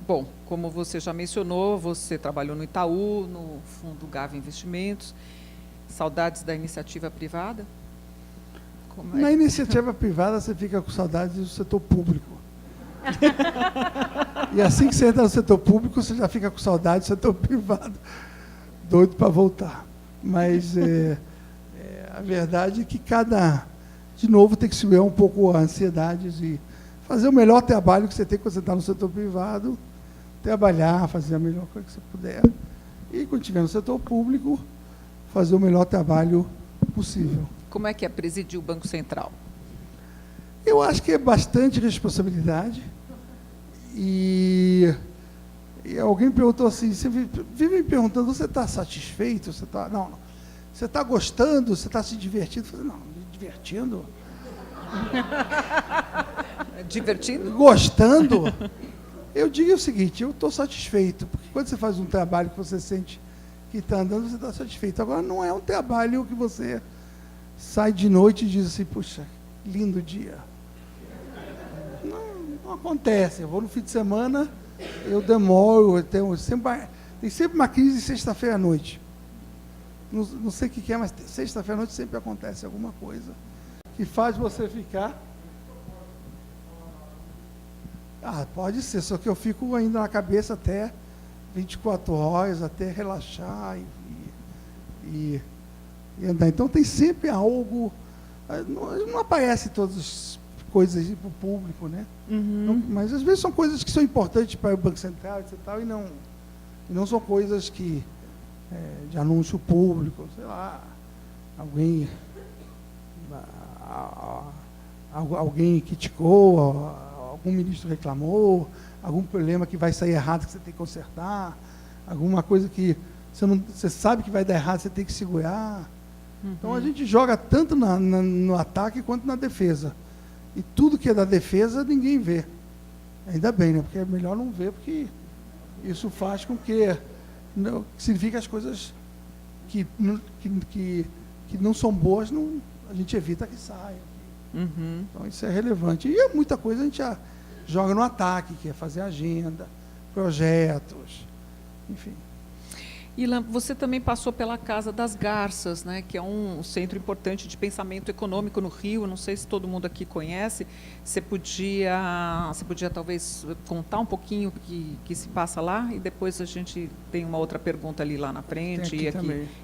bom, como você já mencionou, você trabalhou no Itaú, no Fundo Gávea Investimentos. Saudades da iniciativa privada? Na iniciativa privada, você fica com saudades do setor público. E assim que você entra no setor público, você já fica com saudade do setor privado. Doido para voltar. Mas a verdade é que de novo, tem que segurar um pouco a ansiedade e fazer o melhor trabalho que você tem quando você está no setor privado, trabalhar, fazer a melhor coisa que você puder. E quando estiver no setor público, fazer o melhor trabalho possível. Como é que é presidir o Banco Central? Eu acho que é bastante responsabilidade. E alguém perguntou assim, você vive me perguntando, você está satisfeito? Não. Você está gostando? Você está se divertindo? Eu falei, não, me divertindo? Divertindo? Gostando? Eu digo o seguinte, eu estou satisfeito, porque quando você faz um trabalho que você sente que está andando, você está satisfeito. Agora, não é um trabalho que você sai de noite e diz assim, puxa, lindo dia. Não acontece. Eu vou no fim de semana, eu demoro, tem sempre uma crise sexta-feira à noite. Não sei o que é, mas sexta-feira à noite sempre acontece alguma coisa que faz você ficar... pode ser, só que eu fico ainda na cabeça até 24 horas, até relaxar e andar. Então tem sempre algo... Não aparece todas as coisas para o público, né? Uhum. Mas às vezes são coisas que são importantes para o Banco Central, etc. E não são coisas que de anúncio público, sei lá, alguém criticou, algum ministro reclamou, algum problema que vai sair errado que você tem que consertar, alguma coisa que você sabe que vai dar errado, você tem que segurar. Uhum. Então a gente joga tanto no ataque quanto na defesa. E tudo que é da defesa, ninguém vê. Ainda bem, né? Porque é melhor não ver, porque isso faz com que significa as coisas que não são boas, a gente evita que saiam. Uhum. Então isso é relevante. E muita coisa a gente já joga no ataque, que é fazer agenda, projetos, enfim. Ilan, você também passou pela Casa das Garças, né, que é um centro importante de pensamento econômico no Rio. Não sei se todo mundo aqui conhece. Você podia talvez contar um pouquinho o que se passa lá, e depois a gente tem uma outra pergunta ali lá na frente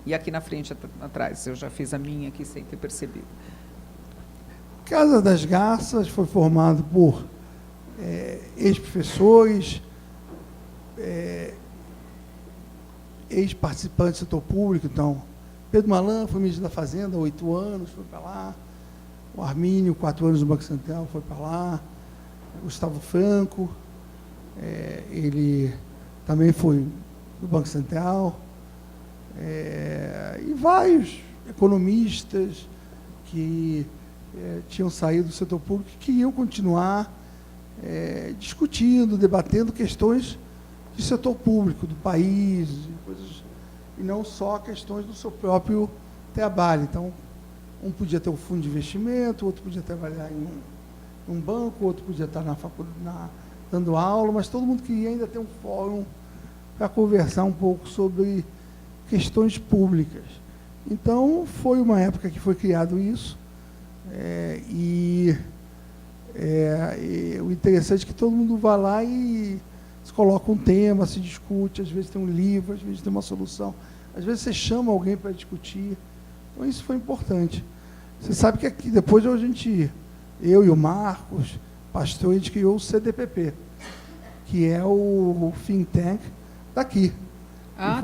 e aqui na frente atrás. Eu já fiz a minha aqui sem ter percebido. Casa das Garças foi formado por ex-professores, ex-participantes do setor público. Então, Pedro Malan foi ministro da Fazenda há 8 anos, foi para lá. O Armínio, 4 anos no Banco Central, foi para lá. Gustavo Franco, ele também foi do Banco Central. E vários economistas que tinham saído do setor público e queriam continuar discutindo, debatendo questões de setor público, do país, e não só questões do seu próprio trabalho. Então, um podia ter um fundo de investimento, outro podia trabalhar em um banco, outro podia estar na faculdade dando aula, mas todo mundo queria ainda ter um fórum para conversar um pouco sobre questões públicas. Então, foi uma época que foi criado isso, e o interessante é que todo mundo vai lá e se coloca um tema, se discute, às vezes tem um livro, às vezes tem uma solução, às vezes você chama alguém para discutir. Então isso foi importante. Você sabe que aqui, depois eu e o Marcos Pastor, a gente criou o CDPP, que é o think tank daqui.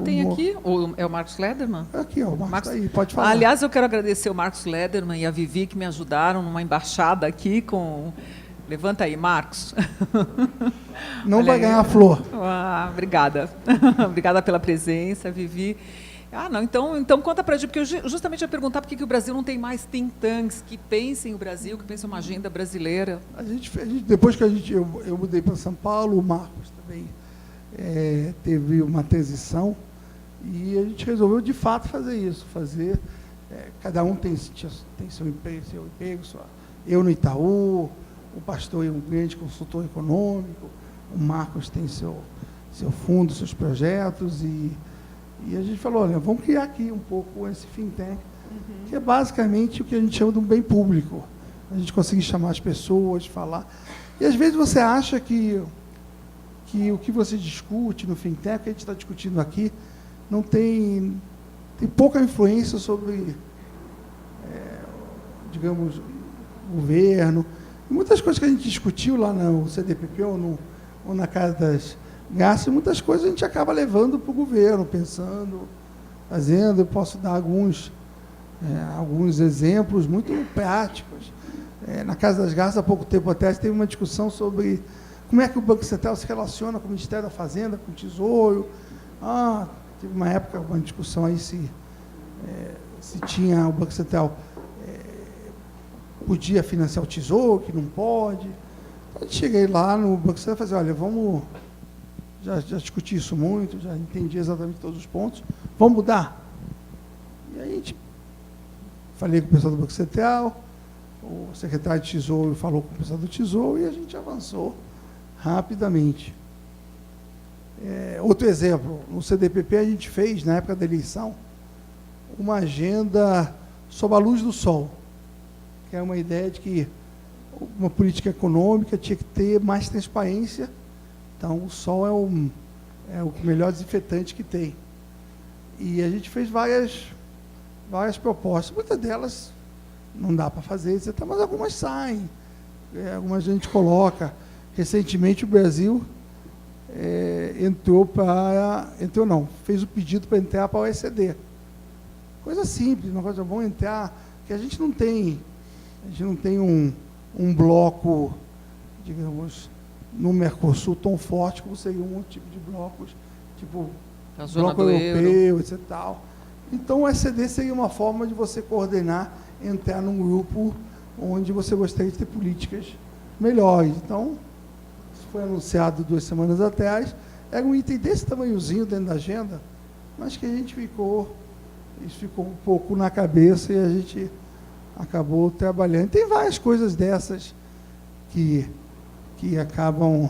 Tem aqui? É o Marcos Lederman? Aqui, o Marcos aí, pode falar. Aliás, eu quero agradecer o Marcos Lederman e a Vivi, que me ajudaram numa embaixada aqui com... Levanta aí, Marcos. Não vai ganhar a flor. Obrigada. Obrigada pela presença, Vivi. Não, então conta para a gente, porque eu justamente ia perguntar por que o Brasil não tem mais think tanks que pensem o Brasil, que pensem uma agenda brasileira. Depois que eu mudei para São Paulo, o Marcos também teve uma transição, e a gente resolveu, de fato, fazer isso. Cada um tem seu emprego, eu no Itaú, o Pastor é um grande consultor econômico, o Marcos tem seu fundo, seus projetos, e a gente falou, olha, vamos criar aqui um pouco esse fintech, que é basicamente o que a gente chama de um bem público. A gente conseguir chamar as pessoas, falar. E às vezes você acha que o que você discute no fintech, que a gente está discutindo aqui, não tem pouca influência sobre, digamos, governo. E muitas coisas que a gente discutiu lá no CDPP ou na Casa das Garças, muitas coisas a gente acaba levando para o governo, pensando, fazendo. Eu posso dar alguns exemplos muito práticos. Na Casa das Garças, há pouco tempo atrás, teve uma discussão sobre como é que o Banco Central se relaciona com o Ministério da Fazenda, com o Tesouro. Teve uma época, uma discussão aí se tinha o Banco Central podia financiar o Tesouro, que não pode. Então, eu cheguei lá no Banco Central e falei, olha, vamos... Já discuti isso muito, já entendi exatamente todos os pontos. Vamos mudar? E aí a gente... Falei com o pessoal do Banco Central, o secretário de Tesouro falou com o pessoal do Tesouro e a gente avançou rapidamente. Outro exemplo, no CDPP a gente fez, na época da eleição, uma agenda sobre a luz do sol, que é uma ideia de que uma política econômica tinha que ter mais transparência. Então, o sol é o melhor desinfetante que tem. E a gente fez várias propostas. Muitas delas não dá para fazer, etc., mas algumas saem. Algumas a gente coloca. Recentemente, o Brasil fez o pedido para entrar para a OECD. Coisa simples, uma coisa bom entrar, que a gente não tem um bloco, digamos, no Mercosul tão forte como seria um outro tipo de blocos, tipo a zona bloco do europeu, etc. Tal. Então, o OECD seria uma forma de você coordenar, entrar num grupo onde você gostaria de ter políticas melhores. Então, isso foi anunciado 2 semanas atrás, era um item desse tamanhozinho dentro da agenda, mas que isso ficou um pouco na cabeça e a gente acabou trabalhando. Tem várias coisas dessas que acabam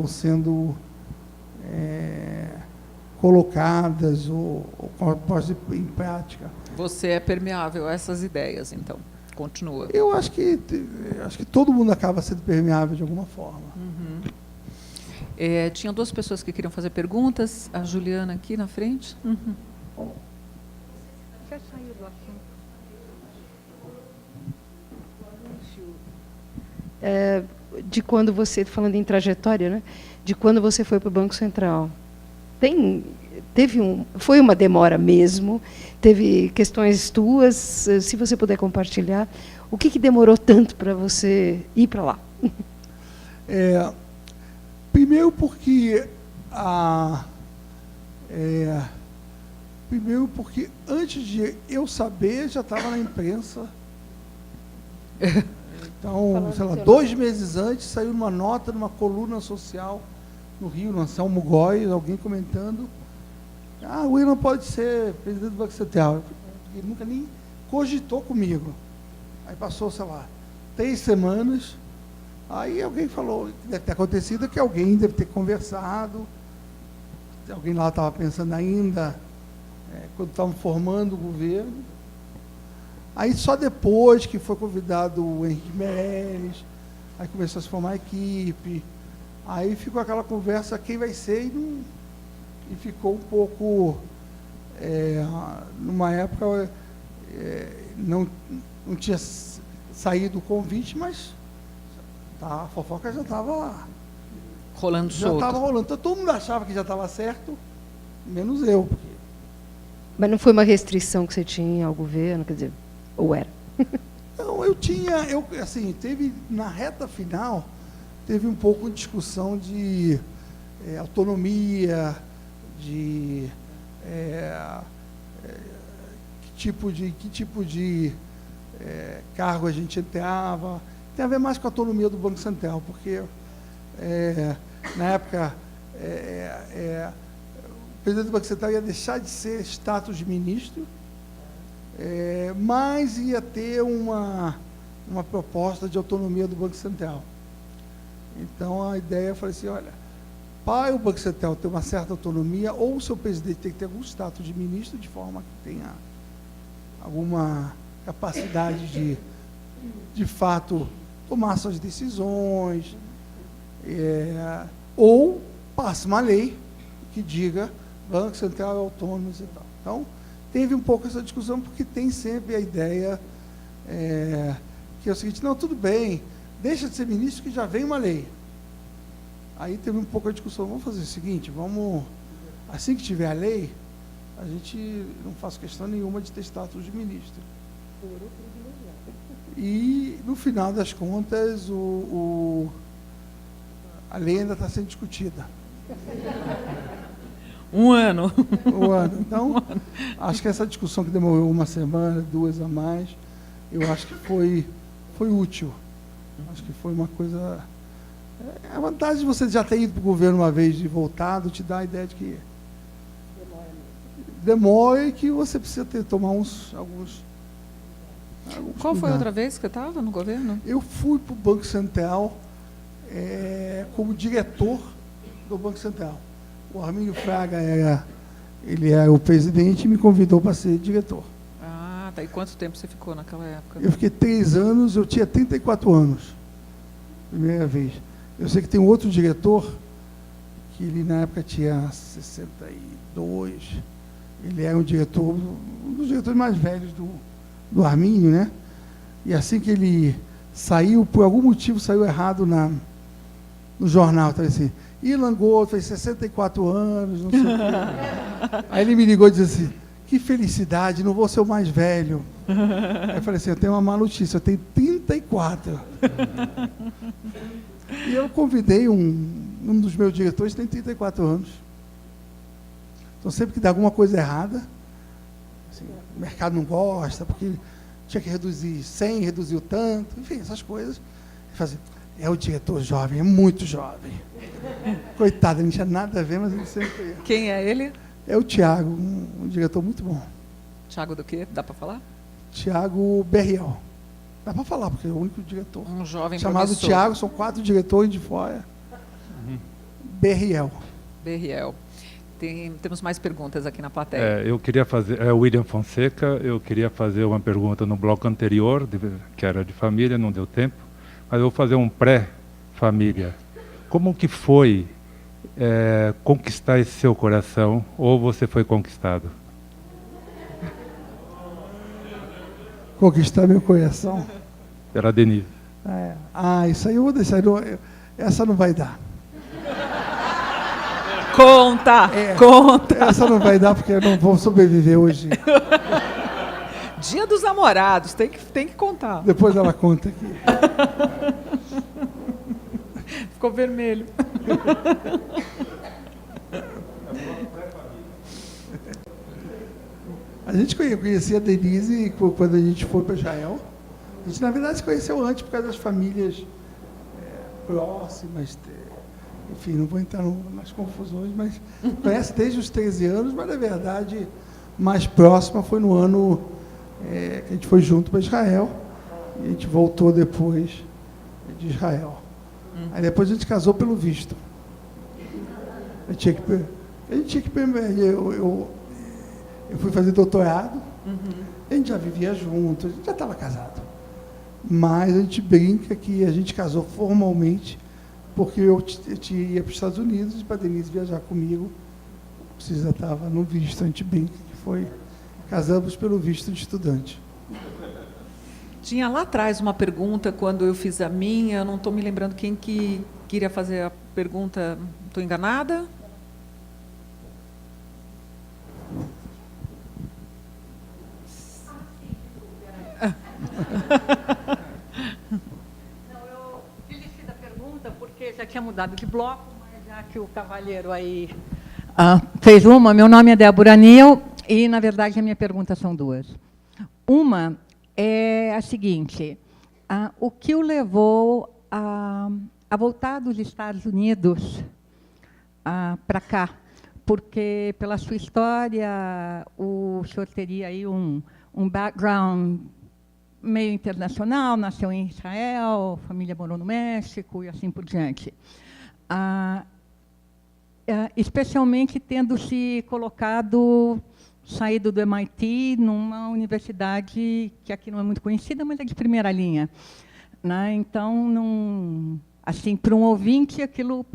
sendo colocadas ou postas em prática. Você é permeável a essas ideias, então. Continua. Eu acho que todo mundo acaba sendo permeável de alguma forma. Uhum. Tinha 2 pessoas que queriam fazer perguntas. A Juliana aqui na frente. Uhum. Já saiu do assunto. De quando você, falando em trajetória, né? De quando você foi para o Banco Central. Foi uma demora mesmo, teve questões tuas, se você puder compartilhar, o que demorou tanto para você ir para lá? Primeiro porque antes de eu saber, já estava na imprensa. Então, sei lá, 2 meses antes, saiu uma nota numa coluna social no Rio, no Anselmo Góes, alguém comentando, o William pode ser presidente do Banco Central. Ele nunca nem cogitou comigo. Aí passou, sei lá, 3 semanas, aí alguém falou, que deve ter acontecido, que alguém deve ter conversado, alguém lá estava pensando ainda, quando estavam formando o governo. Aí só depois que foi convidado o Henrique Meirelles, aí começou a se formar a equipe, aí ficou aquela conversa, quem vai ser, e ficou um pouco, numa época, não tinha saído o convite, mas a fofoca já estava rolando solto. Já estava rolando. Então, todo mundo achava que já estava certo, menos eu. Mas não foi uma restrição que você tinha ao governo, quer dizer, ou era? Não, teve, na reta final, teve um pouco de discussão de autonomia, de que tipo de cargo a gente entrava. Tem a ver mais com a autonomia do Banco Central, porque na época o presidente do Banco Central ia deixar de ser status de ministro, mas ia ter uma proposta de autonomia do Banco Central. Então, a ideia, eu falei assim, olha, para o Banco Central ter uma certa autonomia, ou o seu presidente tem que ter algum status de ministro, de forma que tenha alguma capacidade de fato, tomar suas decisões, ou passa uma lei que diga Banco Central é autônomo e tal. Então, teve um pouco essa discussão, porque tem sempre a ideia que é o seguinte, não, tudo bem, deixa de ser ministro que já vem uma lei. Aí teve um pouco a discussão, vamos fazer o seguinte, assim que tiver a lei, a gente não faz questão nenhuma de ter status de ministro. E, no final das contas, a lei ainda está sendo discutida. Um ano. Um ano. Então, acho que essa discussão que demorou uma semana, 2 a mais, eu acho que foi útil. Acho que foi uma coisa... A vantagem de você já ter ido para o governo uma vez e voltado te dá a ideia de que demora e que você precisa tomar alguns Qual foi a cuidados. outra vez que você estava no governo? Eu fui para o Banco Central como diretor do Banco Central. O Armínio Fraga ele era o presidente e me convidou para ser diretor. Ah, tá. E quanto tempo você ficou naquela época? Eu fiquei 3 anos, eu tinha 34 anos, primeira vez. Eu sei que tem um outro diretor, que ele na época tinha 62, ele era um dos diretores mais velhos do Armínio, né? E assim que ele saiu, por algum motivo saiu errado no jornal, estava assim, Ilan Gold fez 64 anos, não sei o quê. Aí ele me ligou e disse assim, que felicidade, não vou ser o mais velho. Aí eu falei assim, eu tenho uma má notícia, eu tenho 34. E eu convidei um dos meus diretores, que tem 34 anos. Então, sempre que dá alguma coisa errada, assim, o mercado não gosta, porque tinha que reduzir 100, reduziu tanto, enfim, essas coisas. Ele fala assim, é o diretor jovem, é muito jovem. Coitado, ele não tinha nada a ver, mas ele sempre... Quem é ele? É o Tiago, um diretor muito bom. Tiago do quê? Dá para falar? Tiago Berriel. Dá para falar, porque é o único diretor. Um jovem chamado promissor. Tiago, são 4 diretores de fora. Berriel. Berriel. Temos mais perguntas aqui na plateia. Eu queria fazer, William Fonseca, eu queria fazer uma pergunta no bloco anterior, que era de família, não deu tempo, mas eu vou fazer um pré-família. Como que foi conquistar esse seu coração, ou você foi conquistado? Conquistar meu coração. Pela Denise. Isso aí eu vou deixar. Essa não vai dar. Conta! Conta! Essa não vai dar porque eu não vou sobreviver hoje. Dia dos Namorados, tem que contar. Depois ela conta aqui. Ficou vermelho. A gente conhecia a Denise quando a gente foi para Israel. A gente, na verdade, se conheceu antes por causa das famílias próximas. Enfim, não vou entrar nas confusões, mas conhece desde os 13 anos, mas, na verdade, mais próxima foi no ano que a gente foi junto para Israel. E a gente voltou depois de Israel. Aí depois a gente casou pelo visto. Eu fui fazer doutorado, a gente já vivia junto, a gente já estava casado. Mas a gente brinca que a gente casou formalmente porque eu ia para os Estados Unidos e para a Denise viajar comigo, precisa estava no visto, a gente brinca que casamos pelo visto de estudante. Tinha lá atrás uma pergunta, quando eu fiz a minha, eu não estou me lembrando quem que queria fazer a pergunta, estou enganada? Não, eu desisti da pergunta porque já tinha mudado de bloco, mas já que o cavalheiro aí fez uma, meu nome é Débora Nil e, na verdade, a minha pergunta são 2. Uma é a seguinte, o que o levou a voltar dos Estados Unidos para cá? Porque, pela sua história, o senhor teria aí um background meio internacional, nasceu em Israel, família morou no México e assim por diante. Especialmente tendo se colocado, saído do MIT, numa universidade que aqui não é muito conhecida, mas é de primeira linha, né? Então, assim, para um ouvinte, aquilo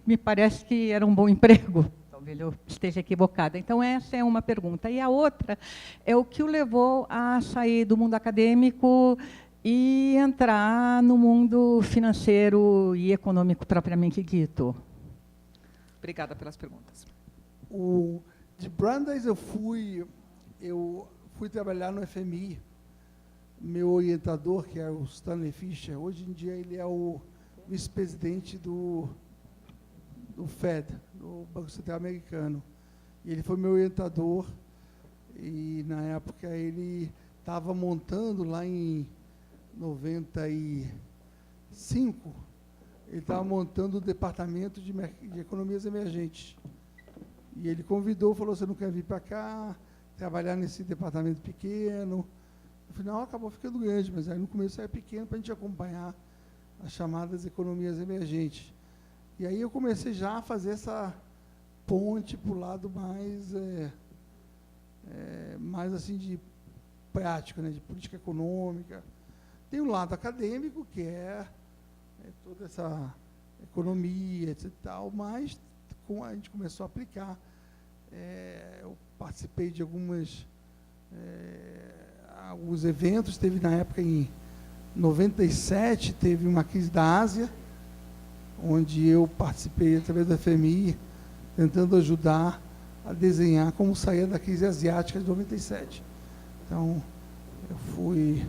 me parece que era um bom emprego. Talvez eu esteja equivocada. Então, essa é uma pergunta. E a outra é o que o levou a sair do mundo acadêmico e entrar no mundo financeiro e econômico propriamente dito. Obrigada pelas perguntas. De Brandeis eu fui trabalhar no FMI. Meu orientador, que é o Stanley Fischer, hoje em dia ele é o vice-presidente do Fed, do Banco Central Americano. E ele foi meu orientador e, na época, ele estava montando lá em 95, ele estava montando o departamento de economias emergentes. E ele convidou, falou, você não quer vir para cá, trabalhar nesse departamento pequeno? No final, acabou ficando grande, mas aí no começo era pequeno para a gente acompanhar as chamadas economias emergentes. E aí eu comecei já a fazer essa ponte para o lado mais assim de prática, né, de política econômica. Tem um lado acadêmico, que é toda essa economia, etc. Tal, mas a gente começou a aplicar. Eu participei de alguns eventos, teve na época em 97, teve uma crise da Ásia, onde eu participei através da FMI, tentando ajudar a desenhar como sair da crise asiática de 97. Então, eu fui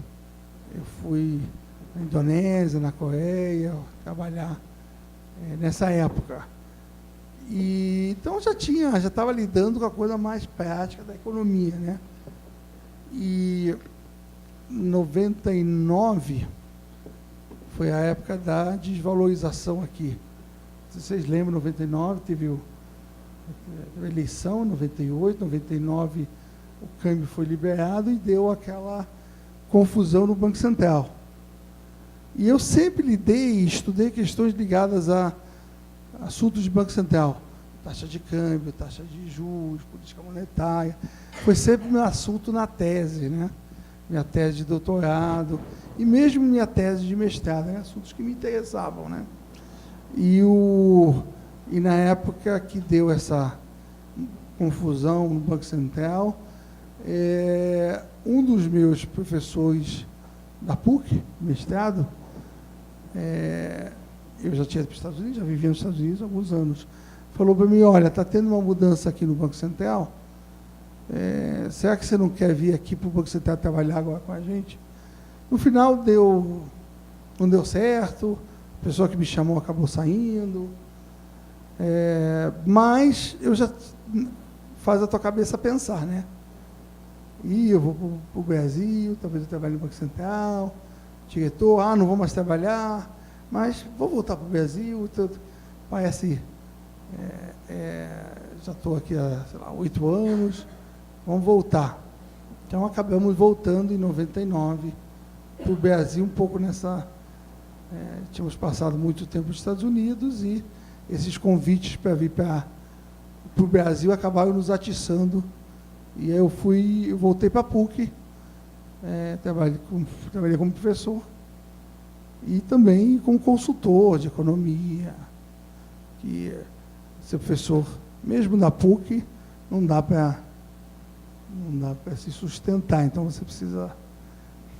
na Indonésia, na Coreia, trabalhar nessa época. E, então, já estava lidando com a coisa mais prática da economia, né? E 99 foi a época da desvalorização aqui. Se vocês lembram, 99 teve a eleição, 98, 99 o câmbio foi liberado e deu aquela confusão no Banco Central. E eu sempre estudei questões ligadas a assuntos de Banco Central, taxa de câmbio, taxa de juros, política monetária. Foi sempre meu assunto na tese, né? Minha tese de doutorado e mesmo minha tese de mestrado, né? Assuntos que me interessavam, né? E na época que deu essa confusão no Banco Central, um dos meus professores da PUC, mestrado, eu já tinha ido para os Estados Unidos, já vivia nos Estados Unidos há alguns anos, falou para mim, olha, está tendo uma mudança aqui no Banco Central, será que você não quer vir aqui para o Banco Central trabalhar agora com a gente? No final não deu certo, a pessoa que me chamou acabou saindo, mas eu já faz a tua cabeça pensar, né? E eu vou para o Brasil, talvez eu trabalhe no Banco Central, diretor, não vou mais trabalhar, mas vou voltar para o Brasil, parece, já estou aqui há, 8 anos, vamos voltar. Então, acabamos voltando em 99 para o Brasil, um pouco nessa... tínhamos passado muito tempo nos Estados Unidos e esses convites para vir para o Brasil acabaram nos atiçando. E aí eu voltei para a PUC, trabalhei como professor e também como consultor de economia, que ser professor, mesmo na PUC, não dá para se sustentar, então você precisa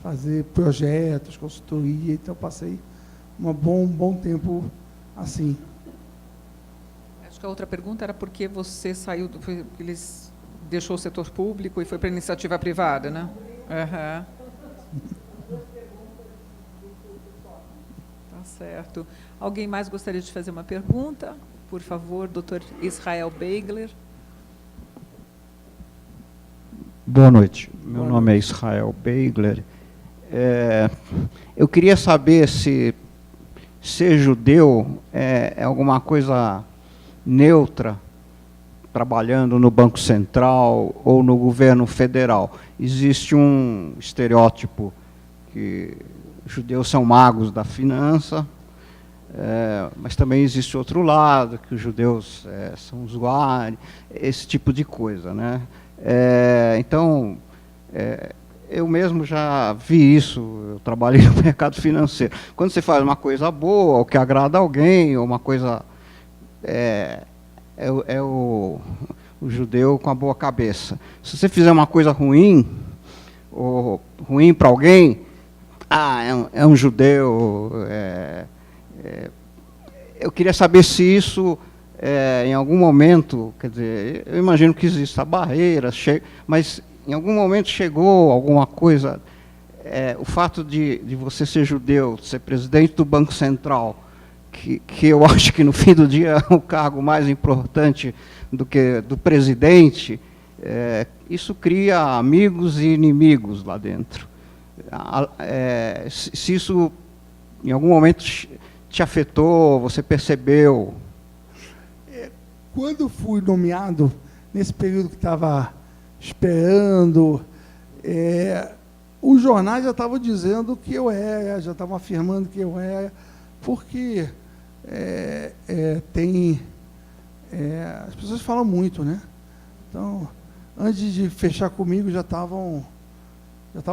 fazer projetos, consultoria, então eu passei um bom tempo assim. Acho que a outra pergunta era por que você saiu, eles deixou o setor público e foi para a iniciativa privada, né? Uhum. Tá certo. Alguém mais gostaria de fazer uma pergunta? Por favor, Dr. Israel Beigler. Boa noite. Meu nome é Israel Beigler. Eu queria saber se ser judeu é alguma coisa neutra, trabalhando no Banco Central ou no governo federal. Existe um estereótipo que judeus são magos da finança, mas também existe outro lado, que os judeus são usuários, esse tipo de coisa, né? Então, eu mesmo já vi isso, eu trabalhei no mercado financeiro. Quando você faz uma coisa boa, ou que agrada alguém, ou uma coisa... o judeu com a boa cabeça. Se você fizer uma coisa ruim, ou ruim para alguém, é um judeu. Eu queria saber se isso, em algum momento, quer dizer, eu imagino que exista barreiras, mas em algum momento chegou alguma coisa, o fato de você ser judeu, ser presidente do Banco Central, que eu acho que no fim do dia é o cargo mais importante do que do presidente, isso cria amigos e inimigos lá dentro. Se isso em algum momento te afetou, você percebeu? Quando fui nomeado, nesse período que estava esperando, os jornais já estavam dizendo que eu era, já estavam afirmando que eu era, porque as pessoas falam muito, né? Então, antes de fechar comigo, já estavam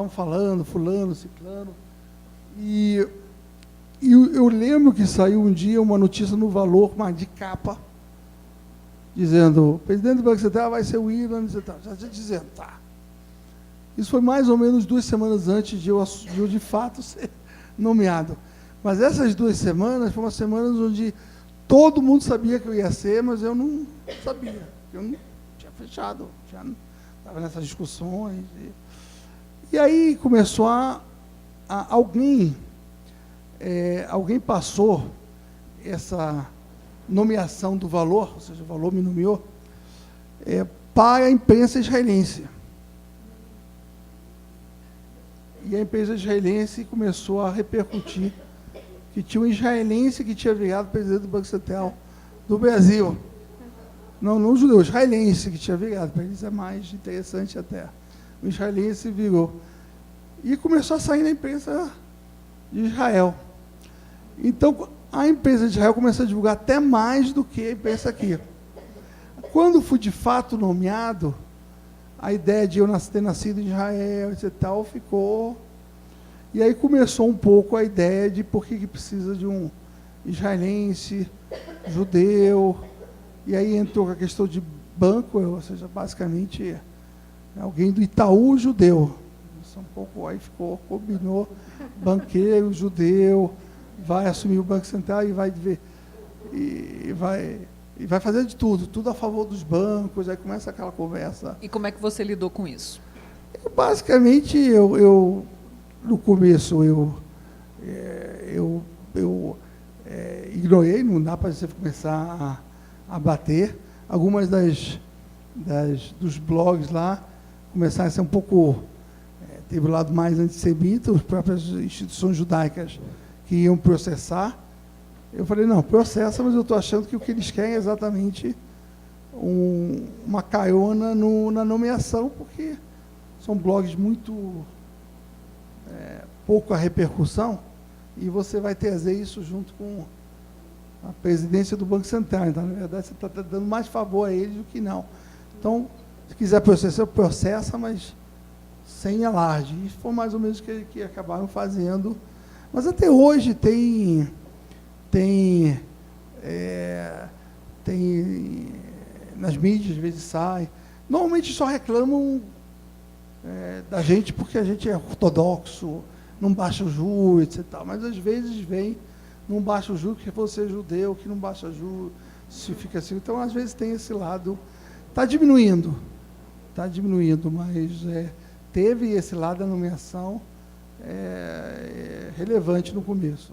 falando, fulano, ciclano. E eu lembro que saiu um dia uma notícia no Valor, mas de capa, dizendo, o presidente do Banco Central vai ser o Ilan, já dizendo, tá. Isso foi mais ou menos 2 semanas antes de eu de fato ser nomeado. Mas essas 2 semanas foram semanas onde todo mundo sabia que eu ia ser, mas eu não sabia. Eu não tinha fechado, estava nessas discussões. E aí começou alguém passou essa nomeação do Valor, ou seja, o Valor me nomeou, para a imprensa israelense. E a imprensa israelense começou a repercutir que tinha um israelense que tinha virado presidente do Banco Central do Brasil. Não um judeu, israelense que tinha virado, para eles é mais interessante até. O israelense virou. E começou a sair na imprensa de Israel. Então, a imprensa de Israel começou a divulgar até mais do que a imprensa aqui. Quando fui de fato nomeado, a ideia de eu ter nascido em Israel, etc. tal, ficou... E aí começou um pouco a ideia de por que precisa de um israelense, judeu, e aí entrou a questão de banco, ou seja, basicamente alguém do Itaú judeu. Isso um pouco aí combinou, banqueiro judeu, vai assumir o Banco Central e vai ver, e vai fazer de tudo a favor dos bancos, aí começa aquela conversa. E como é que você lidou com isso? Basicamente, no começo, eu ignorei, não dá para você começar a bater. Algumas dos blogs lá começaram a ser um pouco... teve o lado mais antissemita, as próprias instituições judaicas que iam processar. Eu falei, não, processa, mas eu estou achando que o que eles querem é exatamente uma carona na nomeação, porque são blogs muito... pouca repercussão, e você vai trazer isso junto com a presidência do Banco Central. Então, na verdade, você está dando mais favor a eles do que não. Então, se quiser processar, processa, mas sem alarde. E foi mais ou menos o que acabaram fazendo. Mas até hoje tem nas mídias, às vezes sai. Normalmente só reclamam da gente porque a gente é ortodoxo, não baixa o juro, etc. Mas às vezes vem, não baixa o juro, que você é judeu, que não baixa o juro, se fica assim. Então, às vezes tem esse lado. Está diminuindo, mas teve esse lado da nomeação relevante no começo.